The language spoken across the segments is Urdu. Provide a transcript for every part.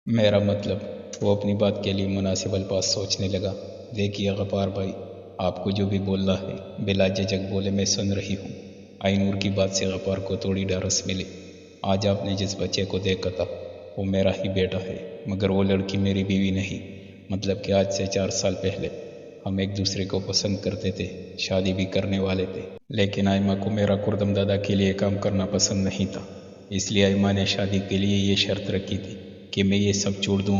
میرا مطلب وہ اپنی بات کے لیے مناسب الفاظ سوچنے لگا۔ دیکھیے غفار بھائی، آپ کو جو بھی بولنا ہے بلا جھجک بولے، میں سن رہی ہوں۔ آئی نور کی بات سے غفار کو تھوڑی ڈھارس ملی۔ آج آپ نے جس بچے کو دیکھا تھا وہ میرا ہی بیٹا ہے، مگر وہ لڑکی میری بیوی نہیں۔ مطلب کہ آج سے 4 سال پہلے ہم ایک دوسرے کو پسند کرتے تھے، شادی بھی کرنے والے تھے، لیکن آئمہ کو میرا کردم دادا کے لیے کام کرنا پسند نہیں تھا۔ اس لیے آئمہ نے شادی کے لیے یہ شرط رکھی تھی کہ میں یہ سب چھوڑ دوں،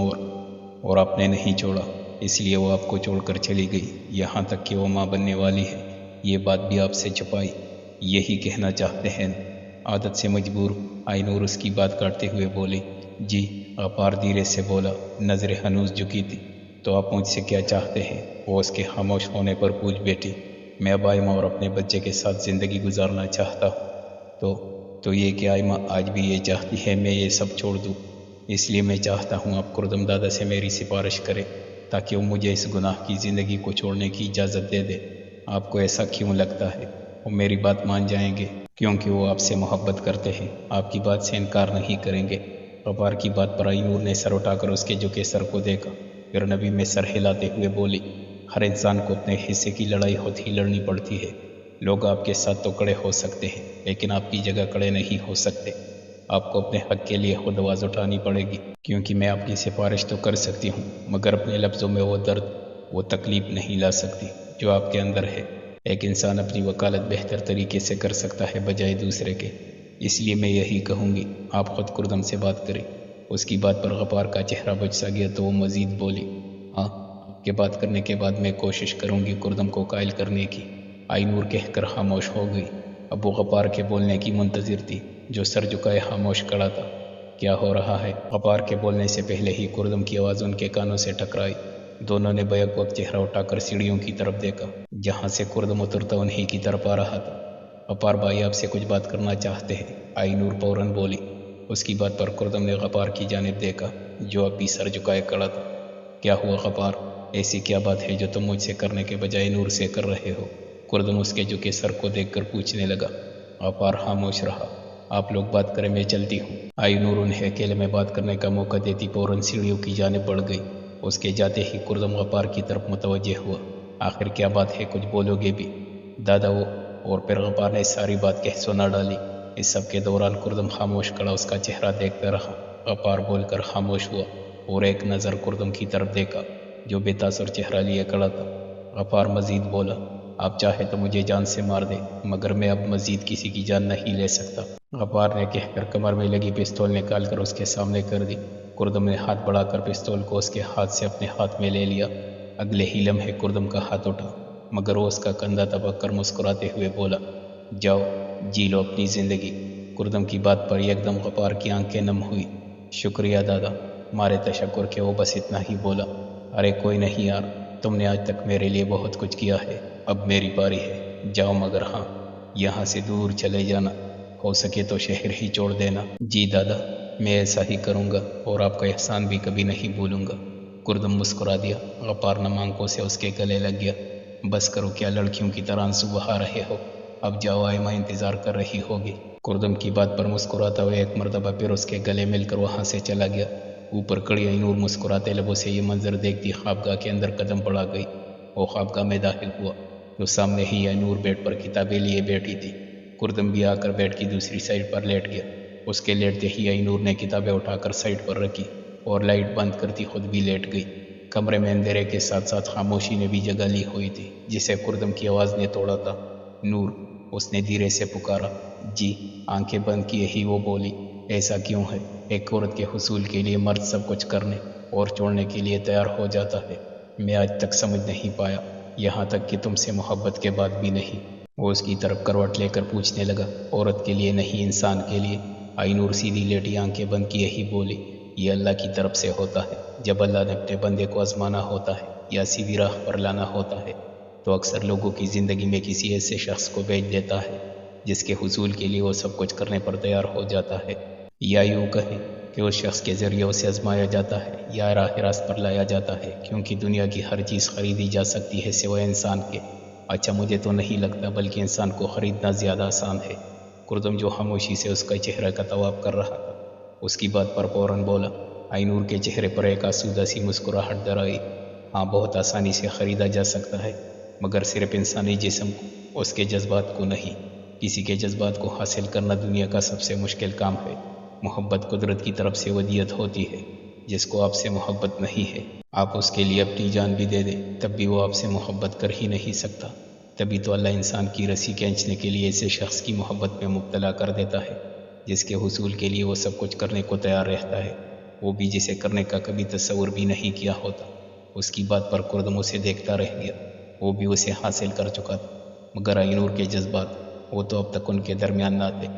اور آپ نے نہیں چھوڑا، اس لیے وہ آپ کو چھوڑ کر چلی گئی، یہاں تک کہ وہ ماں بننے والی ہے۔ یہ بات بھی آپ سے چھپائی، یہی کہنا چاہتے ہیں؟ عادت سے مجبور آئی نور اس کی بات کاٹتے ہوئے بولی۔ جی، غفار دھیرے سے بولا، نظر ہنوز جھکی تھی۔ تو آپ مجھ سے کیا چاہتے ہیں؟ وہ اس کے خاموش ہونے پر پوچھ بیٹھی۔ میں اب آئمہ اور اپنے بچے کے ساتھ زندگی گزارنا چاہتا ہوں۔ تو یہ کہ آئمہ آج بھی یہ چاہتی ہے میں یہ سب چھوڑ دوں، اس لیے میں چاہتا ہوں آپ کردم دادا سے میری سفارش کریں تاکہ وہ مجھے اس گناہ کی زندگی کو چھوڑنے کی اجازت دے دے۔ آپ کو ایسا کیوں لگتا ہے وہ میری بات مان جائیں گے؟ کیونکہ وہ آپ سے محبت کرتے ہیں، آپ کی بات سے انکار نہیں کریں گے۔ غفار کی بات پر آئی نور نے سر اٹھا کر اس کے جھکے سر کو دیکھا، پھر نبی میں سر ہلاتے ہوئے بولی، ہر انسان کو اپنے حصے کی لڑائی خود ہی لڑنی پڑتی ہے۔ لوگ آپ کے ساتھ تو کھڑے ہو سکتے ہیں لیکن آپ کی جگہ کھڑے نہیں ہو سکتے۔ آپ کو اپنے حق کے لیے خود آواز اٹھانی پڑے گی، کیونکہ میں آپ کی سفارش تو کر سکتی ہوں مگر اپنے لفظوں میں وہ درد، وہ تکلیف نہیں لا سکتی جو آپ کے اندر ہے۔ ایک انسان اپنی وکالت بہتر طریقے سے کر سکتا ہے بجائے دوسرے کے، اس لیے میں یہی کہوں گی آپ خود کردم سے بات کریں۔ اس کی بات پر غفار کا چہرہ بچ سا گیا تو وہ مزید بولی، ہاں، آپ کے بات کرنے کے بعد میں کوشش کروں گی کردم کو قائل کرنے کی۔ آئی نور کہہ کر خاموش ہو گئی۔ اب وہ غفار کے بولنے کی منتظر تھی جو سر جھکائے خاموش کھڑا تھا۔ کیا ہو رہا ہے؟ غفار کے بولنے سے پہلے ہی کردم کی آواز ان کے کانوں سے ٹکرائی۔ دونوں نے بیک وقت چہرہ اٹھا کر سیڑھیوں کی طرف دیکھا جہاں سے کردم اترتا انہی کی طرف آ رہا تھا۔ غفار بھائی آپ سے کچھ بات کرنا چاہتے ہیں، آئی نور فوراً بولی۔ اس کی بات پر کردم نے غفار کی جانب دیکھا جو اب بھی سر جھکائے کھڑا تھا۔ کیا ہوا غفار؟ ایسی کیا بات ہے جو تم مجھ سے کرنے کے بجائے نور سے کر رہے ہو؟ کردم اس کے جھکے سر کو دیکھ کر پوچھنے لگا۔ غفار خاموش رہا۔ آپ لوگ بات کریں، میں چلتی ہوں۔ آئی نور انہیں اکیلے میں بات کرنے کا موقع دیتی فوراً سیڑھیوں کی جانب بڑھ گئی۔ اس کے جاتے ہی کردم غفار کی طرف متوجہ ہوا۔ آخر کیا بات ہے، کچھ بولو گے بھی؟ دادا وہ، اور پھر غفار نے ساری بات کہہ سنا ڈالی۔ اس سب کے دوران کردم خاموش کھڑا اس کا چہرہ دیکھتا رہا۔ غفار بول کر خاموش ہوا اور ایک نظر کردم کی طرف دیکھا جو بے تاثر چہرہ لیے کھڑا تھا۔ غفار مزید بولا، آپ چاہے تو مجھے جان سے مار دے مگر میں اب مزید کسی کی جان نہیں لے سکتا، غفار نے کہہ کر کمر میں لگی پستول نکال کر اس کے سامنے کر دی۔ کردم نے ہاتھ بڑھا کر پستول کو اس کے ہاتھ سے اپنے ہاتھ میں لے لیا۔ اگلے ہی لمحے کردم کا ہاتھ اٹھا مگر وہ اس کا کندھا دبا کر مسکراتے ہوئے بولا، جاؤ جی لو اپنی زندگی۔ کردم کی بات پر یک دم غفار کی آنکھیں نم ہوئی۔ شکریہ دادا، مارے تشکر کے وہ بس اتنا ہی بولا۔ ارے کوئی نہیں یار، تم نے آج تک میرے لیے بہت کچھ کیا ہے، اب میری باری ہے، جاؤ مگر ہاں یہاں سے دور چلے جانا، ہو سکے تو شہر ہی چھوڑ دینا۔ جی دادا، میں ایسا ہی کروں گا اور آپ کا احسان بھی کبھی نہیں بھولوں گا۔ کردم مسکرا دیا۔ غفار نم آنکھوں سے اس کے گلے لگ گیا۔ بس کرو، کیا لڑکیوں کی طرح آنسو بہا رہے ہو؟ اب جاؤ، آئمہ انتظار کر رہی ہوگی۔ کردم کی بات پر مسکراتا ہوا ایک مرتبہ پھر اس کے گلے مل کر وہاں سے چلا گیا۔ اوپر کھڑی آئی نور مسکراتے لبوں سے یہ منظر دیکھتی خوابگاہ کے اندر قدم بڑھا گئی۔ وہ خوابگاہ میں داخل ہوا تو سامنے ہی آئی نور بیڈ پر کتابیں لیے بیٹھی تھی۔ کردم بھی آ کر بیڈ کی دوسری سائڈ پر لیٹ گیا۔ اس کے لیٹتے ہی آئی نور نے کتابیں اٹھا کر سائڈ پر رکھی اور لائٹ بند کرتی خود بھی لیٹ گئی۔ کمرے میں اندھیرے کے ساتھ ساتھ خاموشی نے بھی جگہ لی ہوئی تھی جسے کردم کی آواز نے توڑا تھا۔ نور، اس نے دھیرے سے پکارا۔ جی، آنکھیں بند کیے ہی وہ بولی، ایسا کیوں ہے؟ ایک عورت کے حصول کے لیے مرد سب کچھ کرنے اور چھوڑنے کے لیے تیار ہو جاتا ہے، میں آج تک سمجھ نہیں پایا، یہاں تک کہ تم سے محبت کے بعد بھی نہیں۔ وہ اس کی طرف کروٹ لے کر پوچھنے لگا، عورت کے لیے نہیں، انسان کے لیے؟ آئی نور سیدھی لیٹی آنکھیں بند کیے ہی بولی، یہ اللہ کی طرف سے ہوتا ہے، جب اللہ نے اپنے بندے کو آزمانا ہوتا ہے یا سیدھی راہ پر لانا ہوتا ہے تو اکثر لوگوں کی زندگی میں کسی ایسے شخص کو بھیج دیتا ہے جس کے حصول کے لیے وہ سب کچھ کرنے پر تیار ہو جاتا ہے، یا یوں کہیں کہ اس شخص کے ذریعے اسے آزمایا جاتا ہے یا راہ راست پر لایا جاتا ہے، کیونکہ دنیا کی ہر چیز خریدی جا سکتی ہے سوائے انسان کے۔ اچھا، مجھے تو نہیں لگتا، بلکہ انسان کو خریدنا زیادہ آسان ہے۔ کردم جو خاموشی سے اس کا چہرہ کا طواف کر رہا تھا اس کی بات پر فوراً بولا، آئینور کے چہرے پر ایک آسودہ سی مسکراہٹ در آئی۔ ہاں، بہت آسانی سے خریدا جا سکتا ہے، مگر صرف انسانی جسم کو، اس کے جذبات کو نہیں۔ کسی کے جذبات کو حاصل کرنا دنیا کا سب سے مشکل کام ہے۔ محبت قدرت کی طرف سے ودیعت ہوتی ہے۔ جس کو آپ سے محبت نہیں ہے، آپ اس کے لیے اپنی جان بھی دے دیں، تب بھی وہ آپ سے محبت کر ہی نہیں سکتا۔ تبھی تو اللہ انسان کی رسی کھینچنے کے لیے ایسے شخص کی محبت میں مبتلا کر دیتا ہے، جس کے حصول کے لیے وہ سب کچھ کرنے کو تیار رہتا ہے، وہ بھی جسے کرنے کا کبھی تصور بھی نہیں کیا ہوتا۔ اس کی بات پر کردم اسے دیکھتا رہ گیا۔ وہ بھی اسے حاصل کر چکا تھا، مگر آئینور کے جذبات، وہ تو اب تک ان کے درمیان نہ تھے۔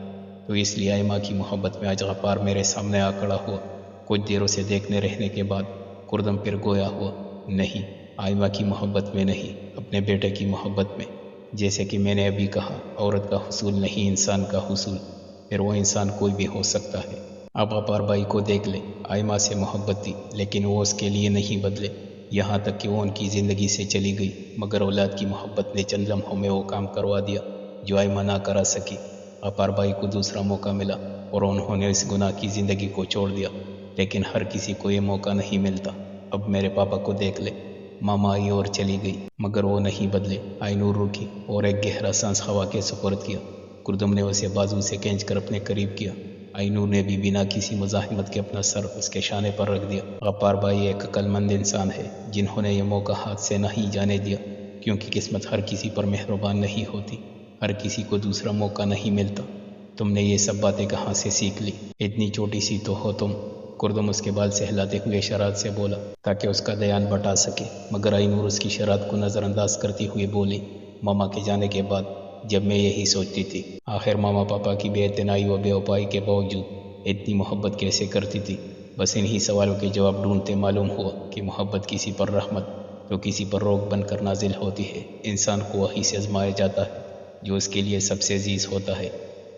تو اس لیے آئمہ کی محبت میں آج غفار میرے سامنے آ کھڑا ہوا۔ کچھ دیر اسے دیکھنے رہنے کے بعد کردم پھر گویا ہوا، نہیں، آئمہ کی محبت میں نہیں، اپنے بیٹے کی محبت میں۔ جیسے کہ میں نے ابھی کہا، عورت کا حصول نہیں، انسان کا حصول، پھر وہ انسان کوئی بھی ہو سکتا ہے۔ اب غفار بھائی کو دیکھ لے، آئمہ سے محبت تھی، لیکن وہ اس کے لیے نہیں بدلے، یہاں تک کہ وہ ان کی زندگی سے چلی گئی، مگر اولاد کی محبت نے چند لمحوں میں وہ کام کروا دیا جو آئمہ نہ کرا سکی۔ غفار بھائی کو دوسرا موقع ملا اور انہوں نے اس گناہ کی زندگی کو چھوڑ دیا، لیکن ہر کسی کو یہ موقع نہیں ملتا۔ اب میرے پاپا کو دیکھ لے، ماما آئی اور چلی گئی، مگر وہ نہیں بدلے۔ آئینور رکی اور ایک گہرا سانس ہوا کے سپرد کیا۔ کردم نے اسے بازو سے کھینچ کر اپنے قریب کیا۔ آئینور نے بھی بنا کسی مزاحمت کے اپنا سر اس کے شانے پر رکھ دیا۔ غفار بھائی ایک عقل مند انسان ہے، جنہوں نے یہ موقع ہاتھ سے نہیں جانے دیا، کیونکہ قسمت ہر کسی پر مہربان نہیں ہوتی، ہر کسی کو دوسرا موقع نہیں ملتا۔ تم نے یہ سب باتیں کہاں سے سیکھ لی؟ اتنی چھوٹی سی تو ہو تم۔ کردم اس کے بال سہلاتے ہوئے شرارت سے بولا تاکہ اس کا دھیان بٹا سکے، مگر آئینور اس کی شرارت کو نظر انداز کرتی ہوئے بولی، ماما کے جانے کے بعد جب میں یہی سوچتی تھی، آخر ماما پاپا کی بے اعتنائی و بے وفائی کے باوجود اتنی محبت کیسے کرتی تھی۔ بس انہی سوالوں کے جواب ڈھونڈتے معلوم ہوا کہ محبت کسی پر رحمت تو کسی پر روک بن کر نازل ہوتی ہے۔ انسان کو وہی سے آزمایا جاتا ہے جو اس کے لیے سب سے عزیز ہوتا ہے۔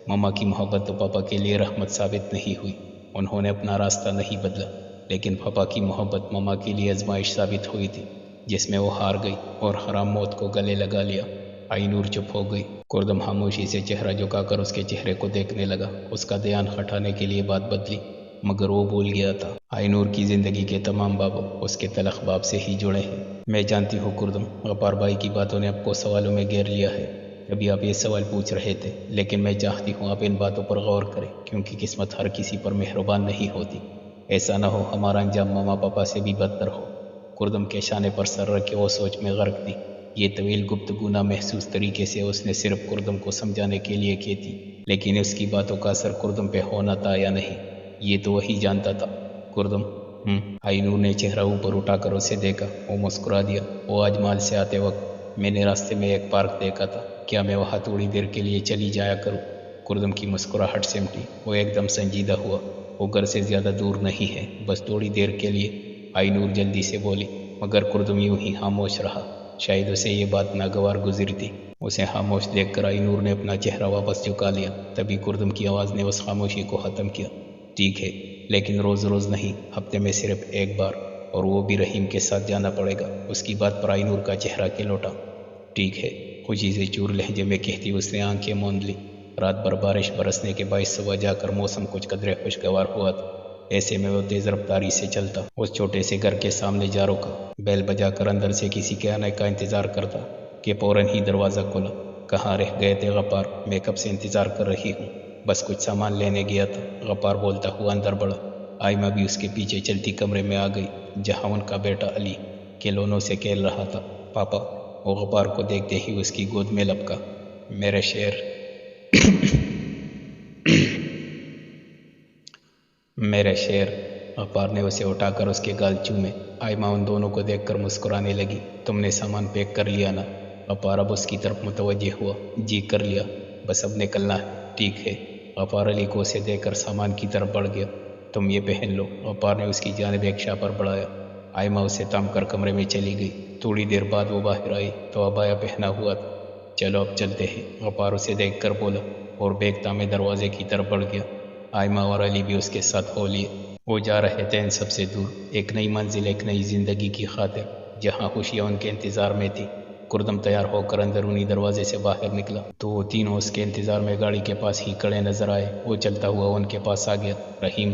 ماما کی محبت تو پاپا کے لیے رحمت ثابت نہیں ہوئی، انہوں نے اپنا راستہ نہیں بدلا، لیکن پاپا کی محبت ماما کے لیے آزمائش ثابت ہوئی تھی، جس میں وہ ہار گئی اور حرام موت کو گلے لگا لیا۔ آئینور چپ ہو گئی۔ کردم خاموشی سے چہرہ جھکا کر اس کے چہرے کو دیکھنے لگا۔ اس کا دھیان ہٹانے کے لیے بات بدلی، مگر وہ بھول گیا تھا آئینور کی زندگی کے تمام باب اس کے تلخ باب سے ہی جڑے ہیں۔ میں جانتی ہوں کردم، غفار بھائی کی باتوں نے آپ کو سوالوں میں گھیر لیا ہے، ابھی آپ یہ سوال پوچھ رہے تھے، لیکن میں چاہتی ہوں آپ ان باتوں پر غور کریں، کیونکہ قسمت ہر کسی پر مہربان نہیں ہوتی۔ ایسا نہ ہو ہمارا انجام ماما پاپا سے بھی بدتر ہو۔ کردم کے شانے پر سر رکھ کے وہ سوچ میں غرق تھی۔ یہ طویل گفتگو نامحسوس طریقے سے اس نے صرف کردم کو سمجھانے کے لیے کی تھی، لیکن اس کی باتوں کا اثر کردم پہ ہونا تھا یا نہیں، یہ تو وہی جانتا تھا۔ کردم آئینور نے چہرہ اوپر اٹھا کر اسے دیکھا۔ وہ مسکرا دیا۔ وہ آج مال سے آتے وقت میں نے راستے میں ایک پارک دیکھا تھا، کیا میں وہاں تھوڑی دیر کے لیے چلی جایا کروں؟ کردم کی مسکراہٹ سمٹی، وہ ایک دم سنجیدہ ہوا۔ وہ گھر سے زیادہ دور نہیں ہے، بس تھوڑی دیر کے لیے، آئینور جلدی سے بولی، مگر کردم یوں ہی خاموش رہا۔ شاید اسے یہ بات ناگوار گزری تھی۔ اسے خاموش دیکھ کر آئینور نے اپنا چہرہ واپس جھکا لیا۔ تبھی کردم کی آواز نے اس خاموشی کو ختم کیا، ٹھیک ہے، لیکن روز روز نہیں، ہفتے میں صرف ایک بار، اور وہ بھی رحیم کے ساتھ جانا پڑے گا۔ اس کی بات پر آئینور کا چہرہ کھل اٹھا۔ ٹھیک ہے، خوشی سے چور لہجے میں کہتی اس نے آنکھیں موند لی۔ رات بھر بارش برسنے کے باعث صبح جا کر موسم کچھ قدرے خوشگوار ہوا تھا۔ ایسے میں وہ تیز رفتاری سے چلتا، اس چھوٹے سے گھر کے سامنے جا رکا، بیل بجا کر اندر سے کسی کے آنے کا انتظار کرتا کہ فوراً ہی دروازہ کھلا۔ کہاں رہ گئے تھے غفار؟ میں کب سے انتظار کر رہی ہوں، بس کچھ سامان لینے گیا تھا، غفار بولتا ہوا اندر بڑھا۔ آئمہ بھی اس کے پیچھے چلتی کمرے میں آ گئی، جہاں ان کا بیٹا علی کھلونوں سے کھیل رہا تھا۔ پاپا، وہ غفار کو دیکھتے ہی اس کی گود میں لپکا۔ میرے شیر میرے شیر۔ غفار نے اسے اٹھا کر اس کے گال چومے۔ آئمہ ان دونوں کو دیکھ کر مسکرانے لگی۔ تم نے سامان پیک کر لیا نا؟ غفار اب اس کی طرف متوجہ ہوا۔ جی کر لیا، بس اب نکلنا ہے۔ ٹھیک ہے۔ غفار علی کو اسے دے کر سامان کی طرف بڑھ گیا۔ تم یہ پہن لو، غفار نے اس کی جانب ایک شاپر بڑھایا۔ آئمہ اسے تھام کر کمرے میں چلی گئی۔ تھوڑی دیر بعد وہ باہر آئی تو عبایا پہنا ہوا تھا۔ چلو اب چلتے ہیں، غفار اسے دیکھ کر بولا اور بیگ تامے دروازے کی طرف بڑھ گیا۔ آئمہ اور علی بھی اس کے ساتھ ہو لیے۔ وہ جا رہے تھے ان سب سے دور، ایک نئی منزل، ایک نئی زندگی کی خاطر، جہاں خوشیاں ان کے انتظار میں تھی۔ کردم تیار ہو کر اندرونی دروازے سے باہر نکلا تو وہ تینوں اس کے انتظار میں گاڑی کے پاس ہی کھڑے نظر آئے۔ وہ چلتا ہوا ان کے پاس آ گیا۔ رحیم،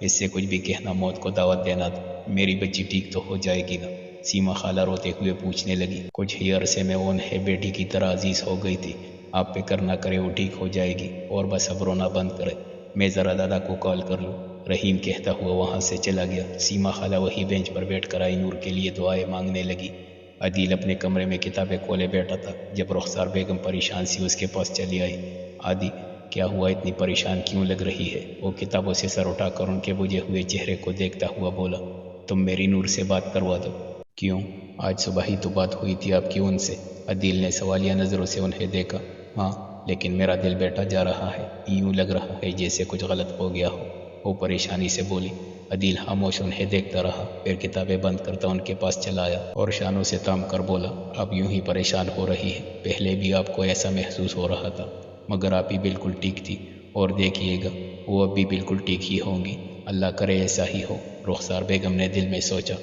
اس سے کچھ بھی کہنا موت کو دعوت دینا تھا۔ میری بچی ٹھیک تو ہو جائے گی نا؟ سیما خالہ روتے ہوئے پوچھنے لگی۔ کچھ ہی عرصے میں وہ انہیں بیٹی کی طرح عزیز ہو گئی تھی۔ آپ فکر نہ کرے، وہ ٹھیک ہو جائے گی، اور بس اب رونا بند کرے۔ میں ذرا دادا کو کال کر لوں۔ رحیم کہتا ہوا وہاں سے چلا گیا۔ سیما خالہ وہی بینچ پر بیٹھ کر آئی نور کے لیے دعائیں مانگنے لگی۔ عدیل اپنے کمرے میں کتابیں کھولے بیٹھا تھا جب رخسار بیگم پریشان سی اس کے پاس چلی آئی۔ عادی، کیا ہوا؟ اتنی پریشان کیوں لگ رہی ہے؟ وہ کتابوں سے سر اٹھا کر ان کے بجھے ہوئے چہرے کو دیکھتا ہوا بولا۔ تم میری نور سے بات کروا دو۔ کیوں؟ آج صبح ہی تو بات ہوئی تھی آپ کی ان سے۔ عدیل نے سوالیہ نظروں سے انہیں دیکھا۔ ہاں، لیکن میرا دل بیٹھا جا رہا ہے، یوں لگ رہا ہے جیسے کچھ غلط ہو گیا ہو، وہ پریشانی سے بولی۔ عدیل خاموش انہیں دیکھتا رہا، پھر کتابیں بند کرتا ان کے پاس چلا آیا اور شانوں سے تام کر بولا۔ اب یوں ہی پریشان ہو رہی ہے؟ پہلے بھی آپ کو ایسا محسوس ہو رہا تھا، مگر آپ ہی بالکل ٹھیک تھی، اور دیکھیے گا وہ اب بھی بالکل ٹھیک ہی ہوں گی۔ اللہ کرے ایسا ہی ہو۔ رخسار بیگم نے دل میں سوچا۔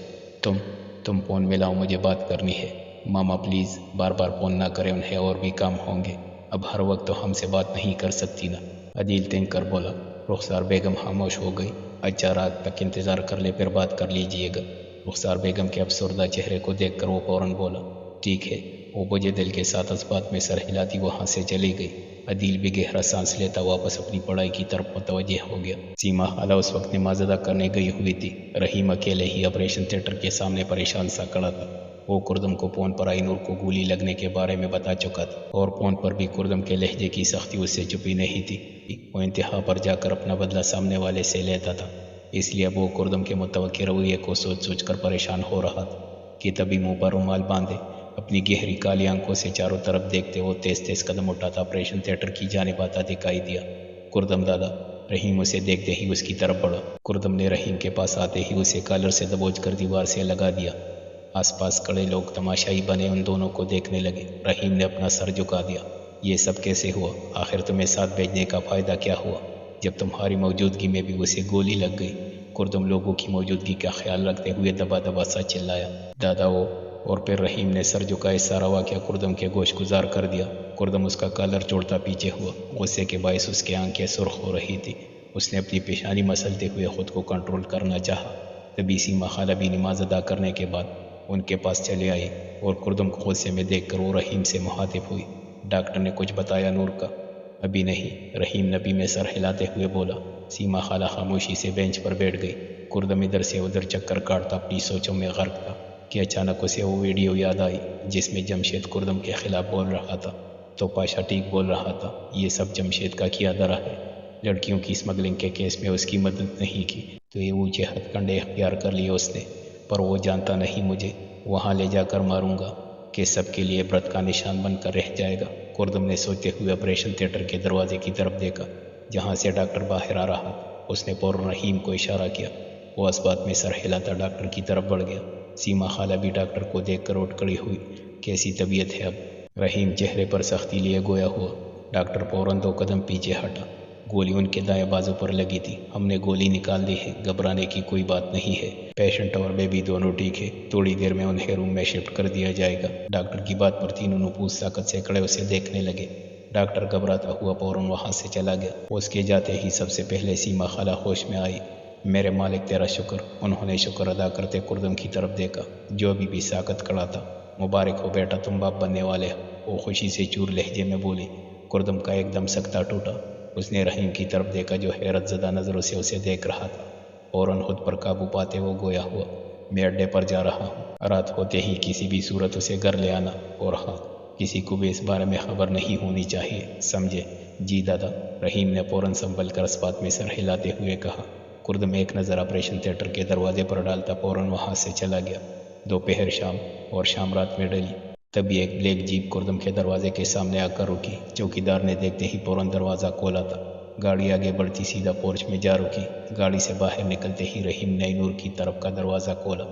تم فون ملاؤ، مجھے بات کرنی ہے۔ ماما پلیز بار بار فون نہ کریں، انہیں اور بھی کام ہوں گے، اب ہر وقت تو ہم سے بات نہیں کر سکتی نا؟ عدیل تنگ کر بولا۔ رخسار بیگم خاموش ہو گئی۔ اچھا، رات تک انتظار کر لے، پھر بات کر لیجئے گا۔ رخسار بیگم کے افسردہ چہرے کو دیکھ کر وہ فوراً بولا۔ ٹھیک ہے۔ وہ بجے دل کے ساتھ اس بات میں سر ہلاتی وہاں سے چلی گئی۔ عدیل بھی گہرا سانس لیتا واپس اپنی پڑھائی کی طرف متوجہ ہو گیا۔ سیما خالہ اس وقت نماز ادا کرنے گئی ہوئی تھی۔ رحیم اکیلے ہی آپریشن تھیٹر کے سامنے پریشان سا کھڑا تھا۔ وہ کردم کو فون پر آئی نور کو گولی لگنے کے بارے میں بتا چکا تھا، اور فون پر بھی کردم کے لہجے کی سختی اس سے چھپی نہیں تھی۔ وہ انتہا پر جا کر اپنا بدلہ سامنے والے سے لیتا تھا، اس لیے اب وہ کردم کے متوقع رویے کو سوچ سوچ کر پریشان ہو رہا تھا کہ تبھی منہ پر رومال باندھے اپنی گہری کالی آنکھوں سے چاروں طرف دیکھتے وہ تیز تیز قدم اٹھاتا آپریشن تھیٹر کی جانب آتا دکھائی دیا۔ کردم دادا! رحیم اسے دیکھتے ہی اس کی طرف بڑھا۔ کردم نے رحیم کے پاس آتے ہی اسے کالر سے دبوچ کر دیوار سے لگا دیا۔ آس پاس کھڑے لوگ تماشائی بنے ان دونوں کو دیکھنے لگے۔ رحیم نے اپنا سر جھکا دیا۔ یہ سب کیسے ہوا؟ آخر تمہیں ساتھ بھیجنے کا فائدہ کیا ہوا جب تمہاری موجودگی میں بھی اسے گولی لگ گئی؟ کردم لوگوں کی موجودگی کا خیال رکھتے ہوئے دبا دبا سا چلایا۔ دادا وہ… اور پھر رحیم نے سر جھکائے سارا واقعہ کردم کے گوش گزار کر دیا۔ کردم اس کا کالر چھوڑتا پیچھے ہوا، غصے کے باعث اس کی آنکھیں سرخ ہو رہی تھی۔ اس نے اپنی پیشانی مسلتے ہوئے خود کو کنٹرول کرنا چاہا۔ تبھی سیما خالہ بھی نماز ادا کرنے کے بعد ان کے پاس چلے آئی اور کردم کو غصے میں دیکھ کر وہ رحیم سے مخاطب ہوئی۔ ڈاکٹر نے کچھ بتایا نور کا؟ ابھی نہیں، رحیم نبی میں سر ہلاتے ہوئے بولا۔ سیما خالہ خاموشی سے بینچ پر بیٹھ گئی۔ کردم ادھر سے ادھر چکر کاٹتا اپنی سوچوں میں غرق تھا کہ اچانک اسے وہ ویڈیو یاد آئی جس میں جمشید کردم کے خلاف بول رہا تھا تو پاشا ٹھیک بول رہا تھا۔ یہ سب جمشید کا کیا دھرا ہے۔ لڑکیوں کی اسمگلنگ کے کیس میں اس کی مدد نہیں کی تو یہ اونچے ہتھ کنڈے اختیار کر لیے اس نے، پر وہ جانتا نہیں مجھے وہاں لے جا کر ماروں گا کہ سب کے لیے عبرت کا نشان بن کر رہ جائے گا۔ کردم نے سوچتے ہوئے آپریشن تھیٹر کے دروازے کی طرف دیکھا جہاں سے ڈاکٹر باہر آ رہا تھا۔ اس نے فوراً رحیم کو اشارہ کیا۔ وہ اس بات میں سر ہلاتا ڈاکٹر کی طرف بڑھ گیا۔ سیما خالہ بھی ڈاکٹر کو دیکھ کر اٹھ کھڑی ہوئی۔ کیسی طبیعت ہے اب؟ رحیم چہرے پر سختی لیے گویا ہوا۔ ڈاکٹر فوراً 2 قدم پیچھے ہٹا۔ گولی ان کے دائیں بازو پر لگی تھی، ہم نے گولی نکال دی ہے، گھبرانے کی کوئی بات نہیں ہے، پیشنٹ اور بیبی دونوں ٹھیک ہے، تھوڑی دیر میں انہیں روم میں شفٹ کر دیا جائے گا۔ ڈاکٹر کی بات پر تینوں نفوس طاقت سے کھڑے اسے دیکھنے لگے۔ ڈاکٹر گھبراتا ہوا فوراً وہاں سے چلا گیا۔ اس کے جاتے ہی سب سے پہلے سیما خالہ ہوش میں آئی۔ میرے مالک تیرا شکر۔ انہوں نے شکر ادا کرتے کردم کی طرف دیکھا جو ابھی بھی ساکت کھڑا تھا۔ مبارک ہو بیٹا، تم باپ بننے والے ہو، وہ خوشی سے چور لہجے میں بولی۔ کردم کا ایک دم سکتہ ٹوٹا۔ اس نے رحیم کی طرف دیکھا جو حیرت زدہ نظروں سے اسے دیکھ رہا تھا۔ فوراً خود پر قابو پاتے وہ گویا ہوا، میں اڈے پر جا رہا ہوں، رات ہوتے ہی کسی بھی صورت اسے گھر لے آنا، اور ہاں، کسی کو بھی اس بارے میں خبر نہیں ہونی چاہیے، سمجھے؟ جی دادا۔ رحیم نے فوراً سنبھل کر اس بات میں سر ہلاتے ہوئے کہا۔ کردم ایک نظر آپریشن تھیٹر کے دروازے پر ڈالتا فوراً وہاں سے چلا گیا۔ دوپہر شام اور شام رات میں ڈلی۔ تبھی ایک بلیک جیپ کردم کے دروازے کے سامنے آ کر رکی۔ چوکیدار نے دیکھتے ہی فوراً دروازہ کھولا تھا۔ گاڑی آگے بڑھتی سیدھا پورچ میں جا رکی۔ گاڑی سے باہر نکلتے ہی رحیم نے نور کی طرف کا دروازہ کھولا۔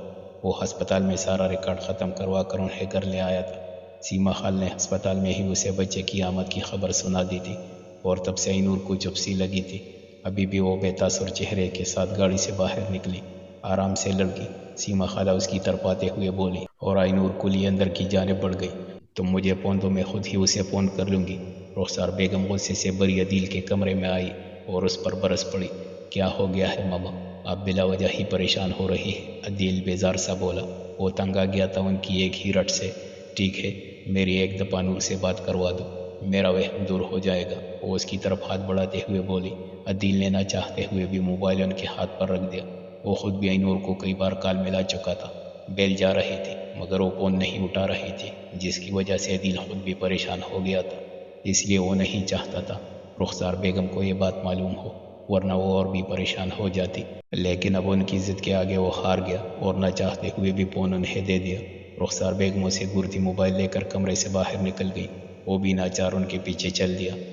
وہ ہسپتال میں سارا ریکارڈ ختم کروا کر انہیں گھر لے آیا تھا۔ سیما خال نے ہسپتال میں ہی اسے بچے کی آمد کی خبر سنا دی تھی، اور تب سے نور کو چپ سی لگی تھی۔ ابھی بھی وہ بے تاثر چہرے کے ساتھ گاڑی سے باہر نکلی۔ آرام سے لڑکی، سیما خالہ اس کی طرف آتے ہوئے بولی، اور آئی نور کلی اندر کی جانب بڑھ گئی۔ تم مجھے فون دو، میں خود ہی اسے فون کر لوں گی۔ رخسار بیگم غصے سے بری عدیل کے کمرے میں آئی اور اس پر برس پڑی۔ کیا ہو گیا ہے ماما؟ آپ بلا وجہ ہی پریشان ہو رہی ہیں، عدیل بیزار سا بولا۔ وہ تنگ آ گیا تھا ان کی ایک ہی رٹ سے۔ ٹھیک ہے، میری ایک دفعہ نور سے بات کروا دو، میرا وہم دور ہو جائے گا۔ وہ اس کی طرف ہاتھ بڑھاتے ہوئے بولی۔ عدیل نے نہ چاہتے ہوئے بھی موبائل ان کے ہاتھ پر رکھ دیا۔ وہ خود بھی اینور کو کئی بار کال ملا چکا تھا، بیل جا رہی تھی مگر وہ فون نہیں اٹھا رہی تھی، جس کی وجہ سے عدیل خود بھی پریشان ہو گیا تھا۔ اس لیے وہ نہیں چاہتا تھا رخسار بیگم کو یہ بات معلوم ہو، ورنہ وہ اور بھی پریشان ہو جاتی۔ لیکن اب ان کی ضد کے آگے وہ ہار گیا اور نہ چاہتے ہوئے بھی فون انہیں دے دیا۔ رخسار بیگم اسے گردی موبائل لے کر کمرے سے باہر نکل گئی۔ وہ بھی ناچار ان کے پیچھے چل دیا۔